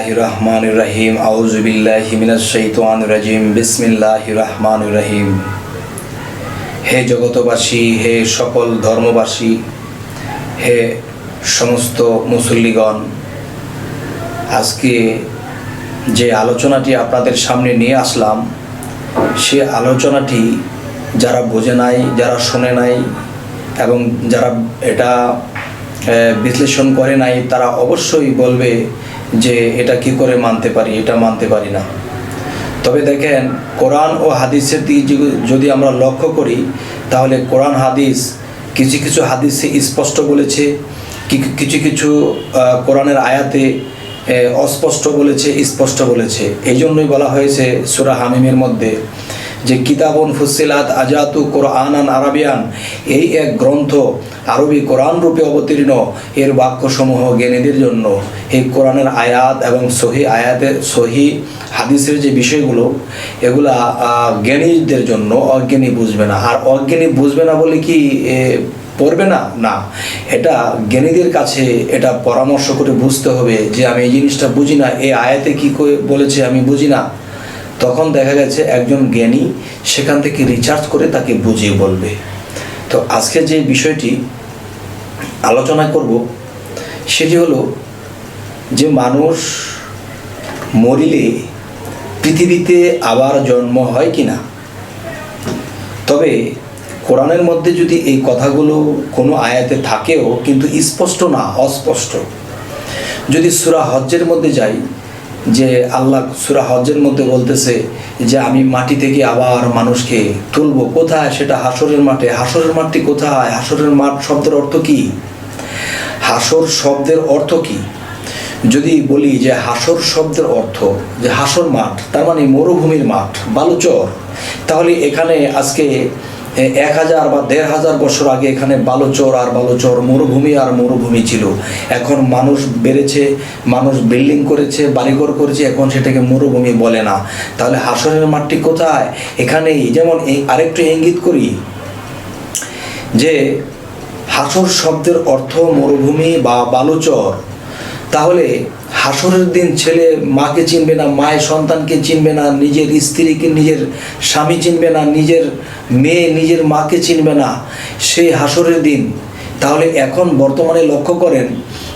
বিসমিল্লাহির রহমানির রহিম আউযু বিল্লাহি মিনাশ শাইতানির রাজিম বিসমিল্লাহির রহমানির রহিম। হে জগতবাসী, হে সকল ধর্মবাসী, হে সমস্ত মুসল্লিগণ, আজকে যে আলোচনাটি আপনাদের সামনে নিয়ে আসলাম, সে আলোচনাটি যারা বোঝে নাই, যারা শোনে নাই এবং যারা এটা বিশ্লেষণ করে নাই, তারা অবশ্যই বলবে যে এটা কি করে মানতে পারি, এটা মানতে পারি না। তবে দেখেন, কোরআন ও হাদিসের দিকে যদি আমরা লক্ষ্য করি, তাহলে কোরআন হাদিস কিছু কিছু হাদিসে স্পষ্ট বলেছে, কিছু কিছু কোরআনের আয়াতে অস্পষ্ট বলেছে, স্পষ্ট বলেছে। এই জন্যই বলা হয়েছে সূরা হামিমের মধ্যে যে কিতাবুন ফুসসিলাত আজাতু কোরআনান আরাবিয়ান, এই এক গ্রন্থ আরবি কোরআন রূপে অবতীর্ণ, এর বাক্যসমূহ জ্ঞানীদের জন্য। এই কোরআনের আয়াত এবং সহি হাদিসের যে বিষয়গুলো, এগুলা জ্ঞানীদের জন্য, অজ্ঞানী বুঝবে না। আর অজ্ঞানী বুঝবে না বলে কি পড়বে না? না, এটা জ্ঞানীদের কাছে এটা পরামর্শ করে বুঝতে হবে যে আমি এই জিনিসটা বুঝি না, এই আয়াতে কি বলেছে আমি বুঝি না। তখন দেখা গেছে একজন জ্ঞানী সেখান থেকে রিসার্চ করে তাকে বুঝিয়ে বলবে। তো আজকে যে বিষয়টি আলোচনা করব সেটি হলো যে মানুষ মরিলে পৃথিবীতে আবার জন্ম হয় কি না। তবে কোরআনের মধ্যে যদি এই কথাগুলো কোনো আয়াতে থাকেও কিন্তু স্পষ্ট না, অস্পষ্ট। যদি সূরা হজ্জের মধ্যে যাই, যে আল্লাহ সূরা হজ্জের মধ্যে বলতেছে যে আমি মাটি থেকে আবার মানুষকে তুলব। কোথায়? সেটা হাসরের মাঠে। হাসরের মাঠটি কোথায়? হাসরের মাঠ শব্দের অর্থ কি? হাসর শব্দের অর্থ কি? যদি বলি যে হাসর শব্দের অর্থ যে হাসর মাঠ, তার মানে মরুভূমির মাঠ, বালুচর, তাহলে এখানে আজকে 1000 বা 1500 বছর আগে এখানে বালুচর আর বালুচর, মরুভূমি আর মরুভূমি ছিল। এখন মানুষ বেড়েছে, মানুষ বিল্ডিং করেছে, বাড়িঘর করেছে, এখন সেটাকে মরুভূমি বলে না। তাহলে হাসরের মাঠটি কোথায়? এখানেই। যেমন আরেকটু ইঙ্গিত করি যে হাসর শব্দের অর্থ মরুভূমি বা বালুচর, তাহলে হাসরের দিন ছেলে মাকে চিনবে না, মায়ের সন্তানকে চিনবে না, নিজের স্ত্রীকে নিজের স্বামী চিনবে না, নিজের মেয়ে নিজের মাকে চিনবে না, সেই হাসরের দিন। তাহলে এখন বর্তমানে লক্ষ্য করেন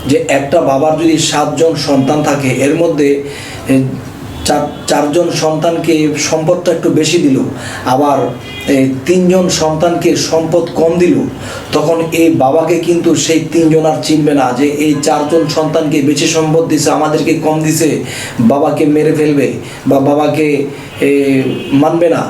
যে একটা বাবার যদি 7 জন সন্তান থাকে, এর মধ্যে 4 জন সন্তানকে সম্পদটা একটু বেশি দিল, আবার 3 জন সন্তানকে সম্পদ কম দিল, তখন এই বাবাকে কিন্তু সেই 3 জন আর চিনবে না যে এই 4 জন সন্তানকে বেশি সম্পদ দিছে, আমাদেরকে কম দিছে, বাবাকে মেরে ফেলবে বা বাবাকে মানবে না।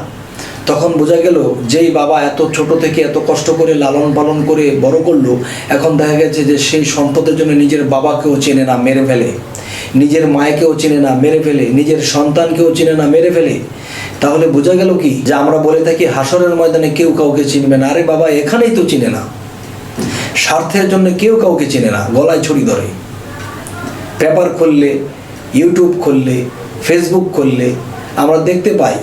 তখন বোঝা গেল যেই বাবা এত ছোট থেকে এত কষ্ট করে লালন পালন করে বড় করলো, এখন দেখা গেছে যে সেই সম্পদের জন্য নিজের বাবাকেও চেনে না, মেরে ফেলে, নিজের মায়েকেও চেনে না, মেরে ফেলে, নিজের সন্তানকেও চেনে না, মেরে ফেলে। তাহলে বোঝা গেল কি যে আমরা বলে থাকি হাসরের ময়দানে কেউ কাউকে চিনবে না। আরে বাবা, এখানেই তো চিনে না। স্বার্থের জন্য কেউ কাউকে চিনে না, গলায় ছুরি ধরে। পেপার খুললে, ইউটিউব খুললে, ফেসবুক খুললে আমরা দেখতে পাই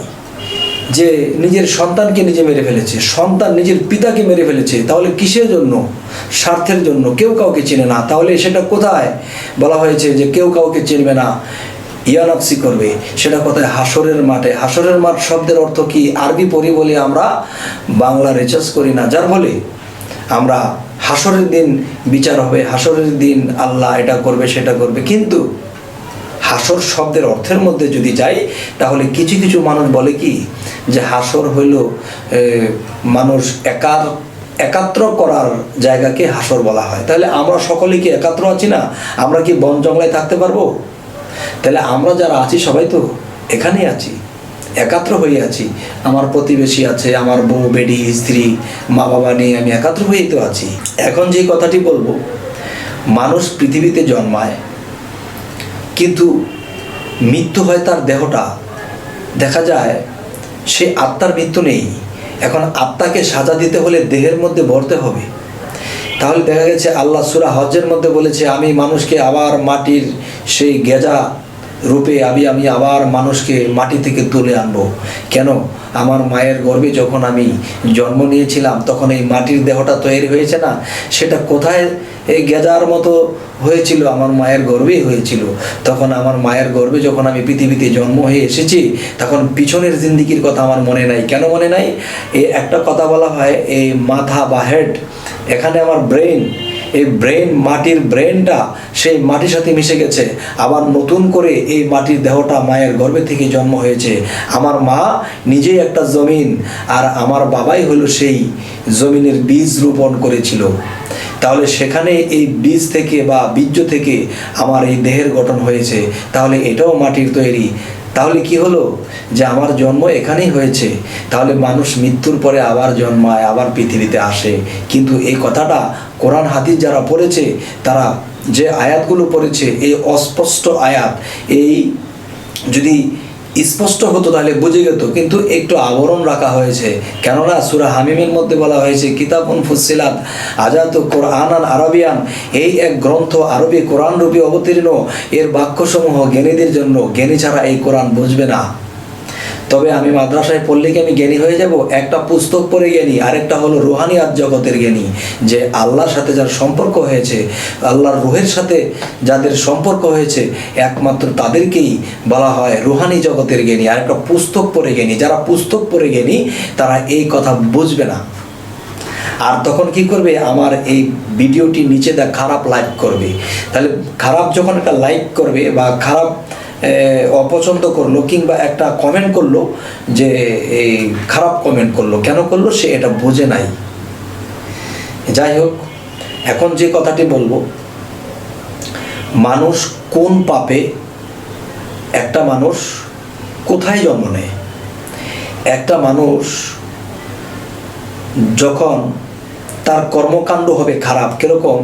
যে নিজের সন্তানকে নিজে মেরে ফেলেছে, সন্তান নিজের পিতাকে মেরে ফেলেছে। তাহলে কিসের জন্য? স্বার্থের জন্য। কেউ কাউকে চেনে না। তাহলে সেটা কোথায়? বলা হয়েছে যে কেউ কাউকে চিনবে না, ইয়ানাফসি করবে। সেটা কোথায়? হাসরের মাঠে। হাসরের মাঠ শব্দের অর্থ কি? আরবি পড়ি বলে আমরা বাংলা রিসার্চ করি না, যার ফলে আমরা হাসরের দিন বিচার হবে, হাসরের দিন আল্লাহ এটা করবে সেটা করবে। কিন্তু হাসর শব্দের অর্থের মধ্যে যদি যাই, তাহলে কিছু কিছু মানুষ বলে কি যে হাসর হইল মানুষ একাত্র করার জায়গাকে হাসর বলা হয়। তাহলে আমরা সকলে কি একাত্র আছি না? আমরা কি বন জঙ্গলায় থাকতে পারবো? তাহলে আমরা যারা আছি সবাই তো এখানেই আছি, একাত্র হয়ে আছি। আমার প্রতিবেশী আছে, আমার বউ বেডি স্ত্রী মা বাবা নিয়ে আমি একাত্র হয়েই তো আছি। এখন যে কথাটি বলবো, মানুষ পৃথিবীতে জন্মায় কিন্তু মৃত্যু হয় তার দেহটা, দেখা যায় সে আত্মার মৃত্যু নেই। এখন আত্মাকে সাজা দিতে হলে দেহের মধ্যে ভরতে হবে। তাহলে দেখা গেছে আল্লাহ সূরা হজ্জের মধ্যে বলেছে আমি মানুষকে আবার মাটির সেই গেজা রূপে আমি আবার মানুষকে মাটি থেকে তুলে আনবো। কেন? আমার মায়ের গর্ভে যখন আমি জন্ম নিয়েছিলাম তখন এই মাটির দেহটা তৈরি হয়েছে না, সেটা কোথায় এই গেজার মতো হয়েছিল? আমার মায়ের গর্ভেই হয়েছিল। তখন আমার মায়ের গর্ভে যখন আমি পৃথিবীতে জন্ম হয়ে এসেছি তখন পিছনের জিন্দিগির কথা আমার মনে নাই। কেন মনে নাই? এই একটা কথা বলা হয়, এই মাথা বা হেড, এখানে আমার ব্রেন, এই ব্রেন, মাটির ব্রেনটা সেই মাটির সাথে মিশে গেছে। আবার নতুন করে এই মাটির দেহটা মায়ের গর্ভে থেকে জন্ম হয়েছে। আমার মা নিজেই একটা জমিন, আর আমার বাবাই হলো সেই জমিনের বীজ রোপণ করেছিল। তাহলে সেখানে এই বীজ থেকে বা বীর্য থেকে আমার এই দেহের গঠন হয়েছে। তাহলে এটাও মাটির তৈরি। তাহলে কি হলো? যে আমার জন্ম এখানেই হয়েছে। তাহলে মানুষ মৃত্যুর পরে আবার জন্মায়, আবার পৃথিবীতে আসে। কিন্তু এই কথাটা কোরআন হাদিস যারা পড়েছে তারা যে আয়াতগুলো পড়েছে, এই অস্পষ্ট আয়াত, এই যদি স্পষ্ট হতো তাহলে বুঝে যেত, কিন্তু একটু আবরণ রাখা হয়েছে। কেননা সূরা হামিমের মধ্যে বলা হয়েছে কিতাবুন ফুসসিলাত আযাতু কুরআনান আরাবিয়ান, এই এক গ্রন্থ আরবি কোরআন রূপে অবতীর্ণ, এর বাক্যসমূহ জ্ঞানীদের জন্য, জ্ঞানী ছাড়া এই কোরআন বুঝবে না। তবে আমি মাদ্রাসায় পড়লে কি আমি জ্ঞানী হয়ে যাব? একটা পুস্তক পড়ে জ্ঞানী, আরেকটা হলো রুহানিয়াত জগতের জ্ঞানী, যে আল্লাহর সাথে যার সম্পর্ক হয়েছে, আল্লাহর রুহের সাথে যাদের সম্পর্ক হয়েছে, একমাত্র তাদেরকেই বলা হয় রুহানি জগতের জ্ঞানী। আর একটা পুস্তক পড়ে জ্ঞানী, যারা পুস্তক পড়ে জ্ঞানী তারা এই কথা বুঝবে না। আর তখন কি করবে? আমার এই ভিডিওটি নিচে খারাপ লাইক করবে। তাহলে খারাপ যখন একটা লাইক করবে বা খারাপ অপছন্দ করলো কিংবা একটা কমেন্ট করলো, যে এই খারাপ কমেন্ট করলো, কেন করলো? সে এটা বোঝে নাই। যাই হোক, এখন যে কথাটি বলবো, মানুষ কোন পাপে, একটা মানুষ কোথায় জন্ম নেয়? একটা মানুষ যখন তার কর্মকাণ্ড হবে খারাপ, কিরকম?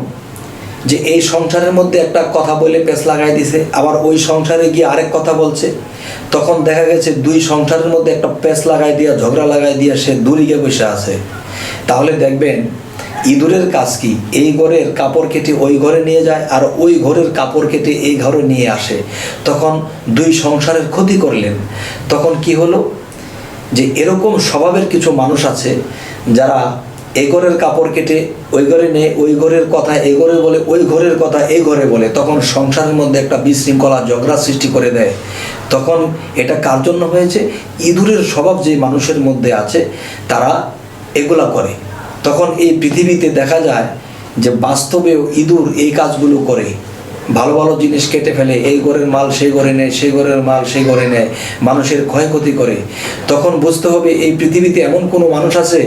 যে এই সংসারের মধ্যে একটা কথা বলে পেঁচ লাগাই দিছে, আবার ওই সংসারে গিয়ে আরেক কথা বলছে, তখন দেখা গেছে দুই সংসারের মধ্যে একটা পেঁচ লাগাই দিয়া, ঝগড়া লাগাই দিয়া সে দূরে গিয়ে বসে আছে। তাহলে দেখবেন ইঁদুরের কাজ কি? এই ঘরের কাপড় কেটে ওই ঘরে নিয়ে যায়, আর ওই ঘরের কাপড় কেটে এই ঘরে নিয়ে আসে। তখন দুই সংসারের ক্ষতি করলেন। তখন কি হলো? যে এরকম স্বভাবের কিছু মানুষ আছে যারা এই ঘরের কাপড় কেটে ওই ঘরে নেয়, ওই ঘরের কথা এই ঘরে বলে, ওই ঘরের কথা এই ঘরে বলে, তখন সংসারের মধ্যে একটা বিশৃঙ্খলা, ঝগড়া সৃষ্টি করে দেয়। তখন এটা কার জন্য হয়েছে? ইঁদুরের স্বভাব যে মানুষের মধ্যে আছে তারা এগুলা করে। তখন এই পৃথিবীতে দেখা যায় যে বাস্তবেও ইঁদুর এই কাজগুলো করে, ভালো ভালো জিনিস কেটে ফেলে, এই ঘরের মাল সেই ঘরে নেয়, সেই ঘরের মাল সেই ঘরে নেয়, মানুষের ক্ষয়ক্ষতি করে। তখন বুঝতে হবে এই পৃথিবীতে এমন কোনো মানুষ আছে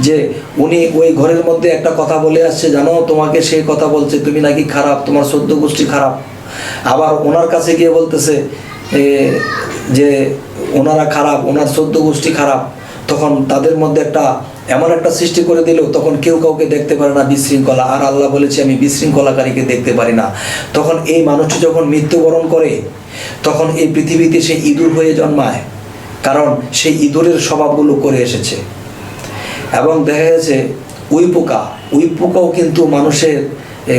যে উনি ওই ঘরের মধ্যে একটা কথা বলে আসছে, জানো তোমাকে সেই কথা বলছে, তুমি নাকি খারাপ, তোমার চোদ্দ গোষ্ঠী খারাপ। আবার ওনার কাছে গিয়ে বলতেছে যে ওনারা খারাপ, ওনার চোদ্দ গোষ্ঠী খারাপ। তখন তাদের মধ্যে একটা এমন একটা সৃষ্টি করে দিল, তখন কেউ কাউকে দেখতে পারে না, বিশৃঙ্খলা। আর আল্লাহ বলেছে আমি বিশৃঙ্খলাকারীকে দেখতে পারি না। তখন এই মানুষটি যখন মৃত্যুবরণ করে তখন এই পৃথিবীতে সে ইঁদুর হয়ে জন্মায়, কারণ সেই ইঁদুরের স্বভাবগুলো করে এসেছে। এবং দেখা গেছে উই পোকাও কিন্তু মানুষের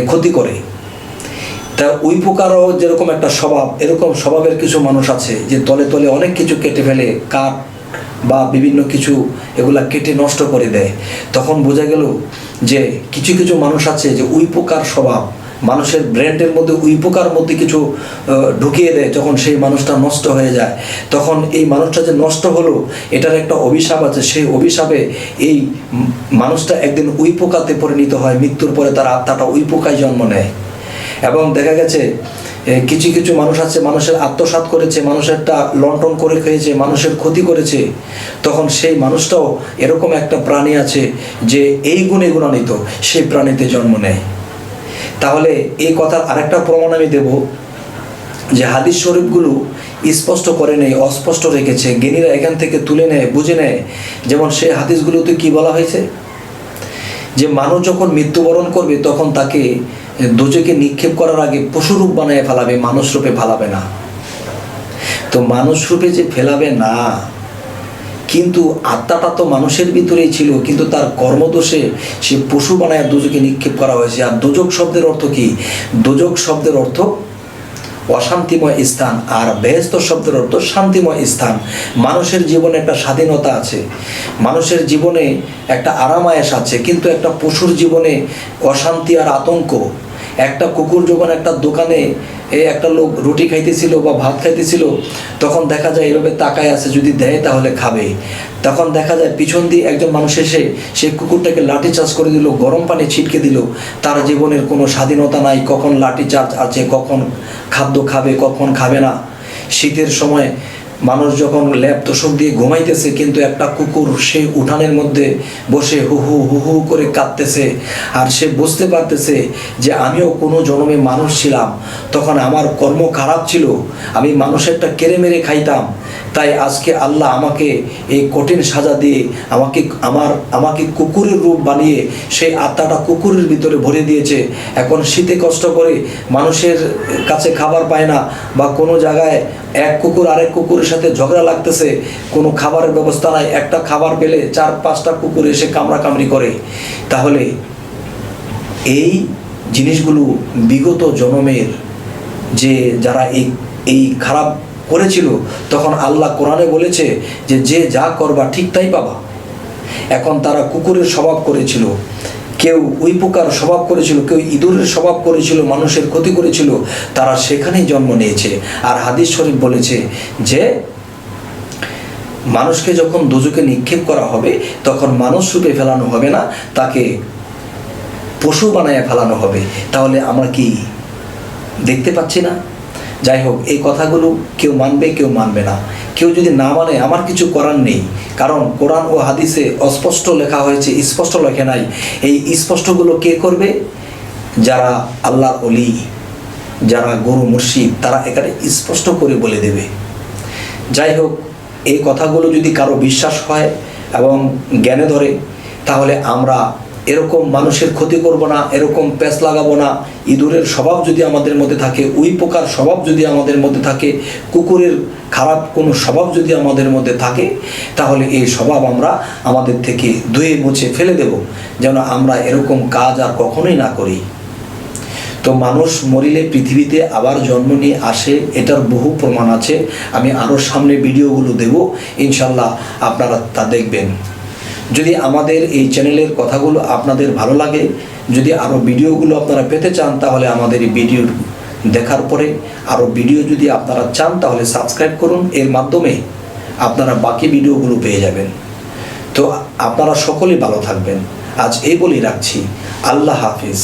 ক্ষতি করে। তা উই পোকারও যেরকম একটা স্বভাব, এরকম স্বভাবের কিছু মানুষ আছে যে তলে তলে অনেক কিছু কেটে ফেলে, কাঠ বা বিভিন্ন কিছু এগুলা কেটে নষ্ট করে দেয়। তখন বোঝা গেল যে কিছু কিছু মানুষ আছে যে উই পোকার স্বভাব, মানুষের ব্রেনের মধ্যে উই পোকার মধ্যে কিছু ঢুকিয়ে দেয়, যখন সেই মানুষটা নষ্ট হয়ে যায়। তখন এই মানুষটা যে নষ্ট হলো, এটার একটা অভিশাপ আছে। সেই অভিশাপে এই মানুষটা একদিন উই পোকাতে পরিণত হয়, মৃত্যুর পরে তার আত্মাটা উই পোকায় জন্ম নেয়। এবং দেখা গেছে কিছু কিছু মানুষ আছে মানুষের আত্মসাৎ করেছে, মানুষেরটা লন্ঠন করে খেয়েছে, মানুষের ক্ষতি করেছে। তখন সেই মানুষটাও এরকম একটা প্রাণী আছে যে এই গুণে গুণান্বিত, সেই প্রাণীতে জন্ম নেয়। তাহলে এই কথার আরেকটা প্রমাণ আমি দেব, যে হাদিস শরীফগুলো স্পষ্ট করে নেই, অস্পষ্ট রেখেছে, জ্ঞানীরা এখান থেকে তুলে নেয়, বুঝে নেয়। যেমন সেই হাদিসগুলোতে কি বলা হয়েছে, যে মানুষ যখন মৃত্যুবরণ করবে তখন তাকে দোজখে নিক্ষেপ করার আগে পশুরূপ বানায় ফেলাবে, মানুষ রূপে ফেলাবে না। তো মানুষ রূপে যে ফেলাবে না, কিন্তু আত্মাটা তো মানুষের ভিতরেই ছিল, কিন্তু তার কর্মদোষে সে পশু বানায় দোজখে নিক্ষেপ করা হয়েছে। আর দোজখ শব্দের অর্থ কি? দোজখ শব্দের অর্থ অশান্তিময় স্থান, আর বেহেশত শব্দের অর্থ শান্তিময় স্থান। মানুষের জীবনে একটা স্বাধীনতা আছে, মানুষের জীবনে একটা আরামায়েশ আছে, কিন্তু একটা পশুর জীবনে অশান্তি আর আতঙ্ক। একটা কুকুর যখন একটা দোকানে একটা লোক রুটি খাইতেছিল বা ভাত খাইতেছিল, তখন দেখা যায় এভাবে তাকায় আছে, যদি দেয় তাহলে খাবে। তখন দেখা যায় পিছন দিয়ে একজন মানুষ এসে সেই কুকুরটাকে লাঠিচার্জ করে দিল, গরম পানি ছিটকে দিল। তার জীবনের কোনো স্বাধীনতা নাই, কখন লাঠিচার্জ আছে, কখন খাদ্য খাবে, কখন খাবে না। শীতের সময় মানুষ যখন ল্যাপ তোষক দিয়ে ঘুমাইতেছে, কিন্তু একটা কুকুর সেই উঠানের মধ্যে বসে হু হু হু হু করে কাঁদতেছে, আর সে বুঝতে পারতেছে যে আমিও কোনো জন্মে মানুষ ছিলাম, তখন আমার কর্ম খারাপ ছিল, আমি মানুষেরটা কেড়ে মেরে খাইতাম, তাই আজকে আল্লাহ আমাকে এই কঠিন সাজা দিয়ে আমাকে কুকুরের রূপ বানিয়ে সেই আত্মাটা কুকুরের ভিতরে ভরে দিয়েছে। এখন শীতে কষ্ট করে মানুষের কাছে খাবার পায় না, বা কোনো জায়গায় এক কুকুর আরেক কুকুরের সাথে ঝগড়া লাগতেছে, কোনো খাবারের ব্যবস্থা নাই, একটা খাবার পেলে 4-5টা কুকুর এসে কামড়াকামড়ি করে। তাহলে এই জিনিসগুলো বিগত জন্মের যে যারা এই খারাপ করেছিল, তখন আল্লাহ কোরআনে বলেছে যে যে যা করবা ঠিক তাই পাবা। এখন তারা কুকুরের স্বভাব করেছিল, কেউ উই পোকার স্বভাব করেছিল, কেউ ইঁদুরের স্বভাব করেছিল, মানুষের ক্ষতি করেছিল, তারা সেখানেই জন্ম নিয়েছে। আর হাদিস শরীফ বলেছে যে মানুষকে যখন দোজখে নিক্ষেপ করা হবে, তখন মানুষ রূপে ফেলানো হবে না, তাকে পশু বানায় ফেলানো হবে। তাহলে আমরা কি দেখতে পাচ্ছি না? যাই হোক, এই কথাগুলো কেউ মানবে, কেউ মানবে না। কেউ যদি না মানে আমার কিছু করার নেই, কারণ কোরআন ও হাদিসে অস্পষ্ট লেখা হয়েছে, স্পষ্ট লেখে নাই। এই স্পষ্টগুলো কে করবে? যারা আল্লাহর ওলি, যারা গুরু মুর্শিদ, তারা এখানে স্পষ্ট করে বলে দেবে। যাই হোক, এই কথাগুলো যদি কারো বিশ্বাস হয় এবং জ্ঞানে ধরে, তাহলে আমরা এরকম মানুষের ক্ষতি করব না, এরকম প্যাঁচ লাগাবো না। ইঁদুরের স্বভাব যদি আমাদের মধ্যে থাকে, উই পোকার স্বভাব যদি আমাদের মধ্যে থাকে, কুকুরের খারাপ কোনো স্বভাব যদি আমাদের মধ্যে থাকে, তাহলে এই স্বভাব আমরা আমাদের থেকে ধুয়ে মুছে ফেলে দেব, যেন আমরা এরকম কাজ আর কখনোই না করি। তো মানুষ মরিলে পৃথিবীতে আবার জন্ম নিয়ে আসে, এটার বহু প্রমাণ আছে। আমি আরও সামনে ভিডিওগুলো দেব, ইনশাল্লাহ আপনারা তা দেখবেন। যদি আমাদের এই চ্যানেলের কথাগুলো আপনাদের ভালো লাগে, যদি আরও ভিডিওগুলো আপনারা পেতে চান, তাহলে আমাদের এই ভিডিও দেখার পরে আরও ভিডিও যদি আপনারা চান, তাহলে সাবস্ক্রাইব করুন। এর মাধ্যমে আপনারা বাকি ভিডিওগুলো পেয়ে যাবেন। তো আপনারা সকলেই ভালো থাকবেন। আজ এই বলেই রাখছি, আল্লাহ হাফিজ।